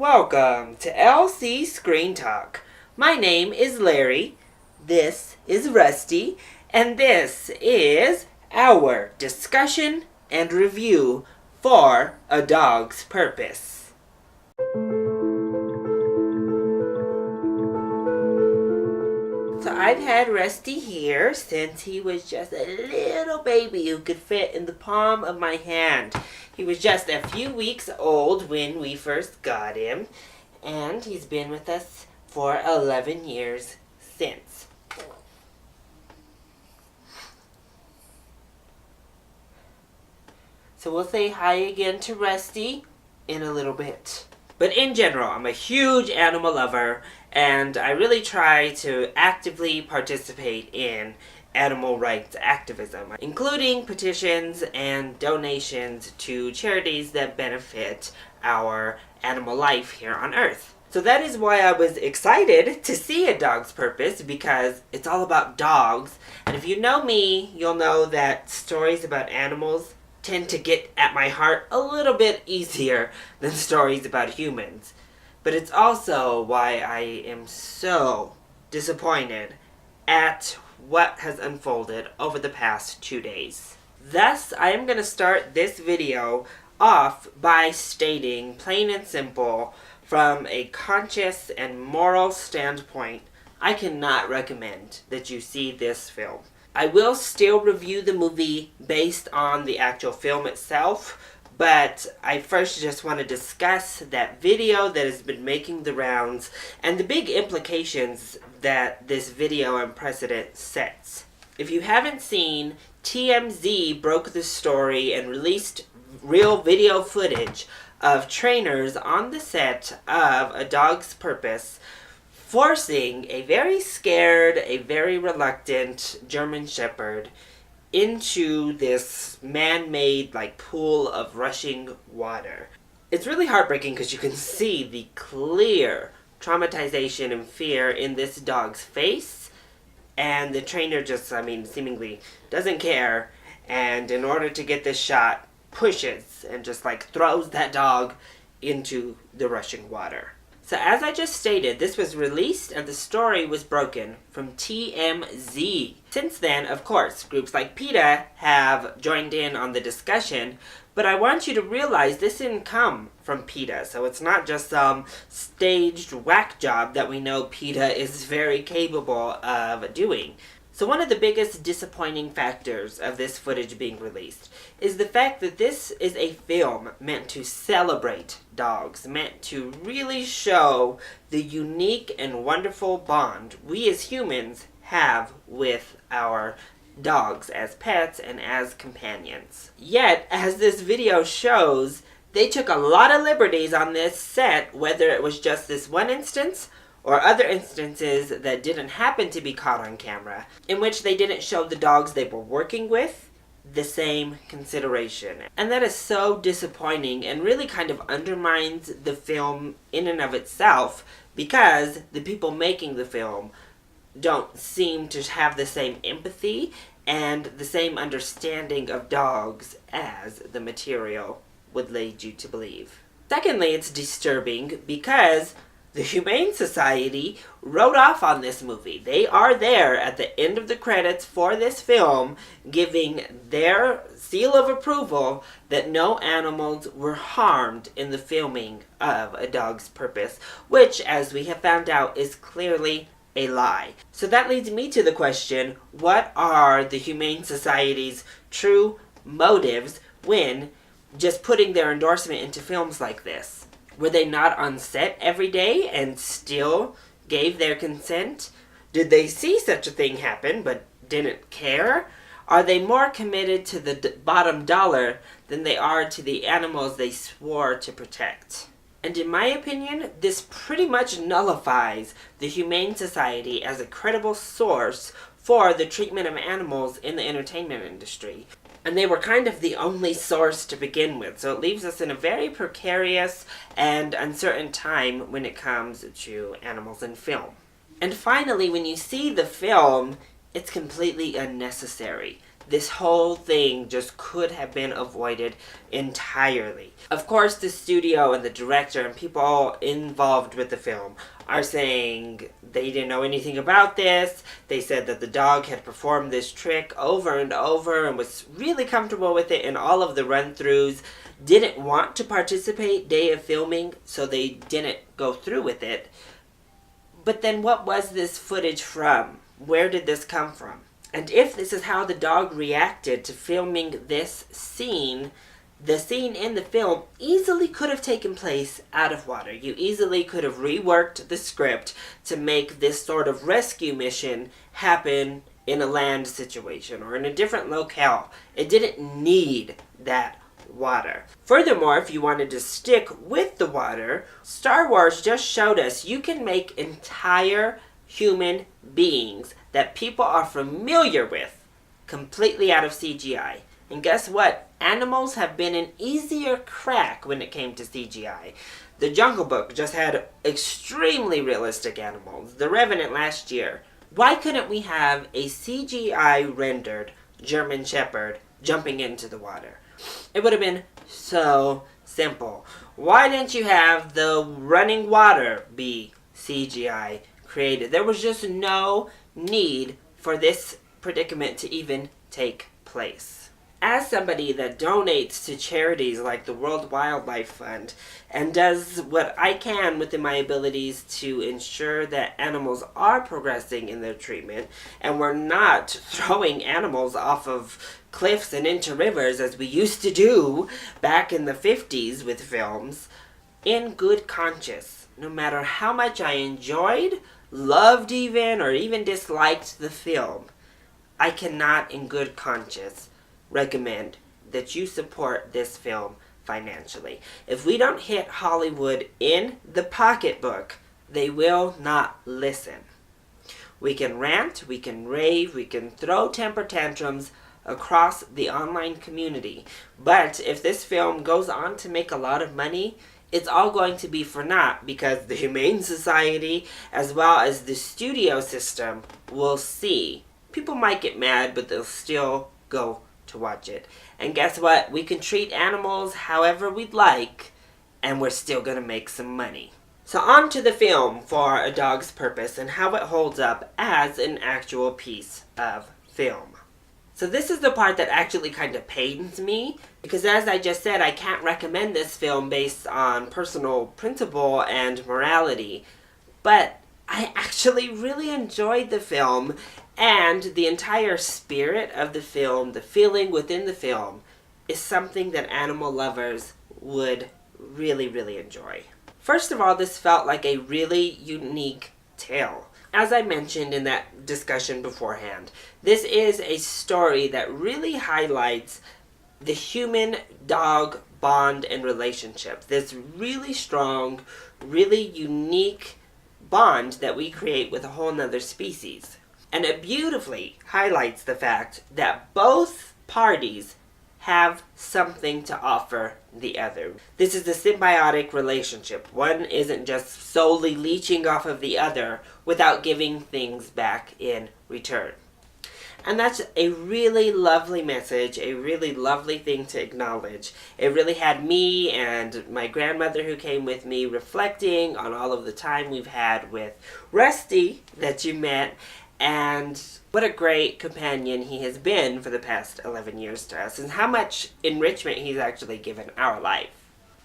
Welcome to LC Screen Talk. My name is Larry, this is Rusty, and this is our discussion and review for A Dog's Purpose. So I've had Rusty here since he was just a little baby who could fit in the palm of my hand. He was just a few weeks old when we first got him, and he's been with us for 11 years since. So we'll say hi again to Rusty in a little bit. But in general, I'm a huge animal lover, and I really try to actively participate in animal rights activism, including petitions and donations to charities that benefit our animal life here on Earth. So that is why I was excited to see A Dog's Purpose, because it's all about dogs. And if you know me, you'll know that stories about animals tend to get at my heart a little bit easier than stories about humans. But it's also why I am so disappointed at what has unfolded over the past 2 days. Thus, I am going to start this video off by stating, plain and simple, from a conscious and moral standpoint, I cannot recommend that you see this film. I will still review the movie based on the actual film itself, but I first just want to discuss that video that has been making the rounds and the big implications that this video and precedent sets. If you haven't seen, TMZ broke the story and released real video footage of trainers on the set of A Dog's Purpose forcing a very scared, a very reluctant German Shepherd into this man-made pool of rushing water. It's really heartbreaking because you can see the clear traumatization and fear in this dog's face, and the trainer just, seemingly doesn't care, and in order to get this shot, pushes and just throws that dog into the rushing water. So as I just stated, this was released and the story was broken from TMZ. Since then, of course, groups like PETA have joined in on the discussion, but I want you to realize this didn't come from PETA, so it's not just some staged whack job that we know PETA is very capable of doing. So one of the biggest disappointing factors of this footage being released is the fact that this is a film meant to celebrate dogs, meant to really show the unique and wonderful bond we as humans have with our dogs as pets and as companions. Yet, as this video shows, they took a lot of liberties on this set, whether it was just this one instance or other instances that didn't happen to be caught on camera, in which they didn't show the dogs they were working with the same consideration. And that is so disappointing and really kind of undermines the film in and of itself, because the people making the film don't seem to have the same empathy and the same understanding of dogs as the material would lead you to believe. Secondly, it's disturbing because the Humane Society wrote off on this movie. They are there at the end of the credits for this film, giving their seal of approval that no animals were harmed in the filming of A Dog's Purpose, which, as we have found out, is clearly a lie. So that leads me to the question, what are the Humane Society's true motives when just putting their endorsement into films like this? Were they not on set every day and still gave their consent? Did they see such a thing happen but didn't care? Are they more committed to the bottom dollar than they are to the animals they swore to protect? And in my opinion, this pretty much nullifies the Humane Society as a credible source for the treatment of animals in the entertainment industry. And they were kind of the only source to begin with, so it leaves us in a very precarious and uncertain time when it comes to animals in film. And finally, when you see the film, it's completely unnecessary. this whole thing just could have been avoided entirely. Of course, the studio and the director and people involved with the film are saying they didn't know anything about this. They said that the dog had performed this trick over and over and was really comfortable with it in all of the run-throughs, didn't want to participate day of filming, so they didn't go through with it. But then what was this footage from? Where did this come from? And if this is how the dog reacted to filming this scene, the scene in the film easily could have taken place out of water. You easily could have reworked the script to make this sort of rescue mission happen in a land situation or in a different locale. It didn't need that water. Furthermore, if you wanted to stick with the water, Star Wars just showed us you can make entire human beings that people are familiar with completely out of CGI. And guess what? Animals have been an easier crack when it came to CGI. The Jungle Book just had extremely realistic animals. The Revenant last year. Why couldn't we have a CGI rendered German Shepherd jumping into the water? It would have been so simple. Why didn't you have the running water be CGI created? There was just no need for this predicament to even take place. As somebody that donates to charities like the World Wildlife Fund and does what I can within my abilities to ensure that animals are progressing in their treatment and we're not throwing animals off of cliffs and into rivers as we used to do back in the 50s with films, in good conscience, no matter how much I enjoyed, loved even, or even disliked the film, I cannot in good conscience recommend that you support this film financially. If we don't hit Hollywood in the pocketbook, they will not listen. We can rant, we can rave, we can throw temper tantrums across the online community, but if this film goes on to make a lot of money, it's all going to be for naught because the Humane Society as well as the studio system will see. People might get mad, but they'll still go to watch it. And guess what? We can treat animals however we'd like, and we're still going to make some money. So on to the film for A Dog's Purpose and how it holds up as an actual piece of film. So this is the part that actually kind of pains me, because as I just said, I can't recommend this film based on personal principle and morality, but I actually really enjoyed the film, and the entire spirit of the film, the feeling within the film, is something that animal lovers would really, really enjoy. First of all, this felt like a really unique tale. As I mentioned in that discussion beforehand, this is a story that really highlights the human-dog bond and relationship. This really strong, really unique bond that we create with a whole nother species. And it beautifully highlights the fact that both parties have something to offer the other. This is a symbiotic relationship. One isn't just solely leeching off of the other without giving things back in return. And that's a really lovely message, a really lovely thing to acknowledge. It really had me and my grandmother who came with me reflecting on all of the time we've had with Rusty that you met, and what a great companion he has been for the past 11 years to us, and how much enrichment he's actually given our life.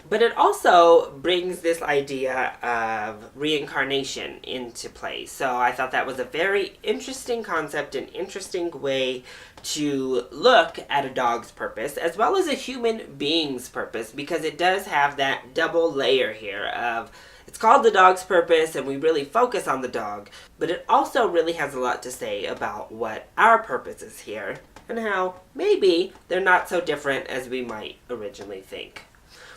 But it also brings this idea of reincarnation into play. So I thought that was a very interesting concept, an interesting way to look at a dog's purpose, as well as a human being's purpose, because it does have that double layer here of, it's called The Dog's Purpose, and we really focus on the dog, but it also really has a lot to say about what our purpose is here, and how maybe they're not so different as we might originally think.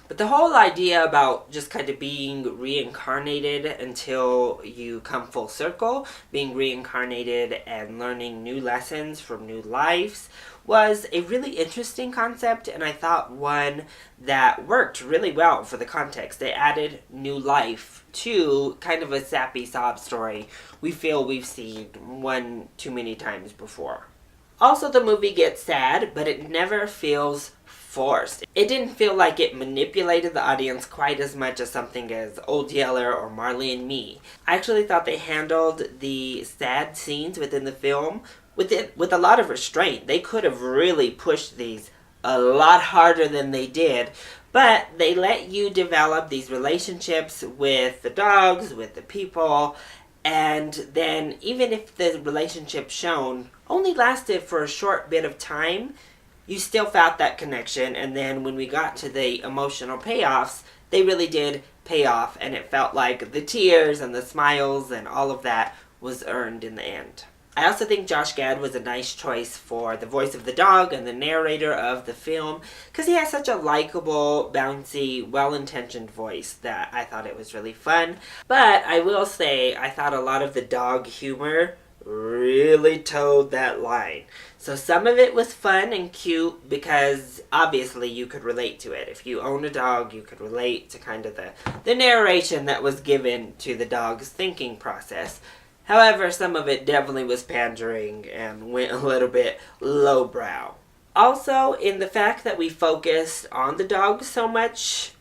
But the whole idea about just kind of being reincarnated until you come full circle, being reincarnated and learning new lessons from new lives, was a really interesting concept, and I thought one that worked really well for the context. They added new life to kind of a sappy sob story we feel we've seen one too many times before. Also, the movie gets sad, but it never feels forced. It didn't feel like it manipulated the audience quite as much as something as Old Yeller or Marley and Me. I actually thought they handled the sad scenes within the film with a lot of restraint. They could have really pushed these a lot harder than they did, but they let you develop these relationships with the dogs, with the people, and then even if the relationship shown only lasted for a short bit of time, you still felt that connection. And then when we got to the emotional payoffs, they really did pay off, and it felt like the tears and the smiles and all of that was earned in the end. I also think Josh Gad was a nice choice for the voice of the dog and the narrator of the film, because he has such a likable, bouncy, well-intentioned voice that I thought it was really fun. But I will say, I thought a lot of the dog humor really towed that line. So some of it was fun and cute because obviously you could relate to it. If you own a dog, you could relate to kind of the narration that was given to the dog's thinking process. However, some of it definitely was pandering and went a little bit lowbrow. Also, in the fact that we focused on the dogs so much,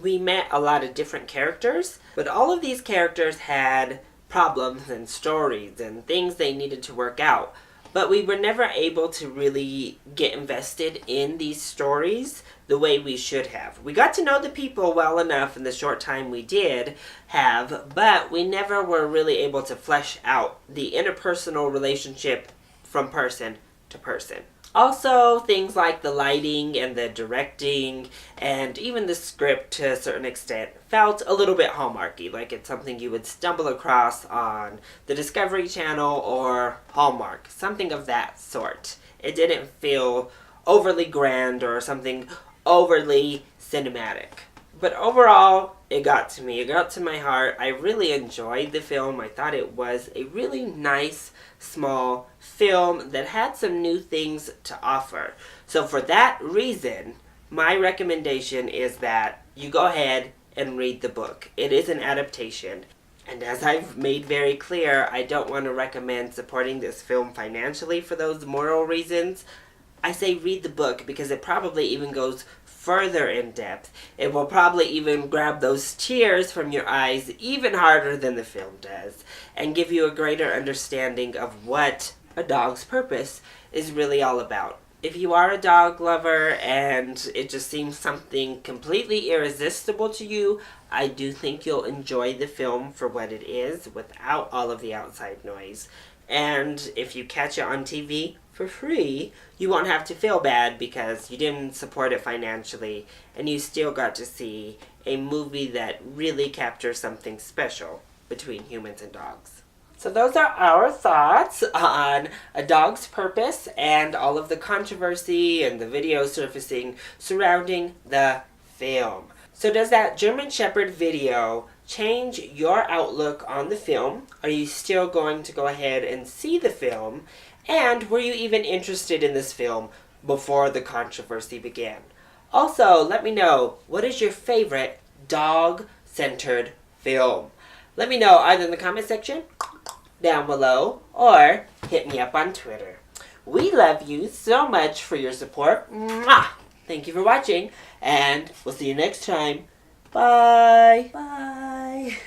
we met a lot of different characters, but all of these characters had problems and stories and things they needed to work out. But we were never able to really get invested in these stories the way we should have. We got to know the people well enough in the short time we did have, but we never were really able to flesh out the interpersonal relationship from person to person. Also, things like the lighting and the directing and even the script to a certain extent felt a little bit Hallmarky, like it's something you would stumble across on the Discovery Channel or Hallmark, something of that sort. It didn't feel overly grand or something overly cinematic. But overall, it got to me. It got to my heart. I really enjoyed the film. I thought it was a really nice, small film that had some new things to offer. So for that reason, my recommendation is that you go ahead and read the book. It is an adaptation. And as I've made very clear, I don't want to recommend supporting this film financially for those moral reasons. I say read the book because it probably even goes further in depth. It will probably even grab those tears from your eyes even harder than the film does and give you a greater understanding of what a dog's purpose is really all about. If you are a dog lover and it just seems something completely irresistible to you, I do think you'll enjoy the film for what it is without all of the outside noise. And if you catch it on TV for free, you won't have to feel bad because you didn't support it financially and you still got to see a movie that really captures something special between humans and dogs. So those are our thoughts on A Dog's Purpose and all of the controversy and the video surfacing surrounding the film. So does that German Shepherd video change your outlook on the film? Are you still going to go ahead and see the film? And were you even interested in this film before the controversy began? Also, let me know, what is your favorite dog-centered film? Let me know either in the comment section down below or hit me up on Twitter. We love you so much for your support. Mwah! Thank you for watching, and we'll see you next time. Bye. Bye.